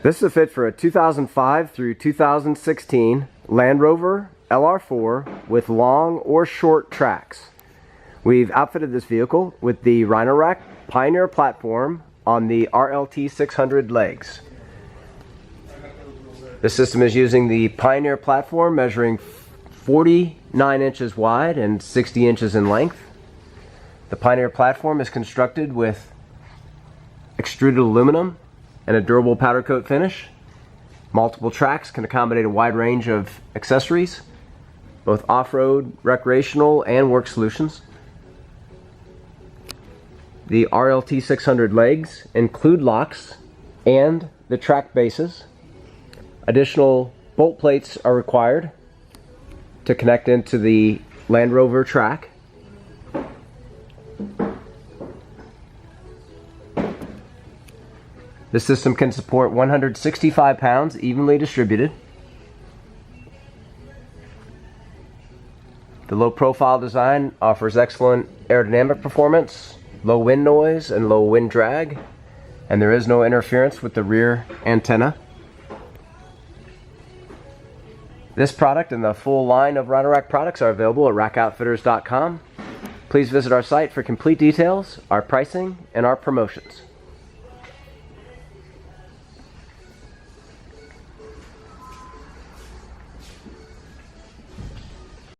This is a fit for a 2005 through 2016 Land Rover LR4 with long or short tracks. We've outfitted this vehicle with the Rhino-Rack Pioneer Platform on the RLT600 legs. The system is using the Pioneer Platform, measuring 49 inches wide and 60 inches in length. The Pioneer Platform is constructed with extruded aluminum and a durable powder coat finish. Multiple tracks can accommodate a wide range of accessories, both off-road, recreational, and work solutions. The RLT600 legs include locks and the track bases. Additional bolt plates are required to connect into the Land Rover track. The system can support 165 pounds evenly distributed. The low profile design offers excellent aerodynamic performance, low wind noise, and low wind drag, and there is no interference with the rear antenna. This product and the full line of Rhino-Rack products are available at rackoutfitters.com. Please visit our site for complete details, our pricing, and our promotions.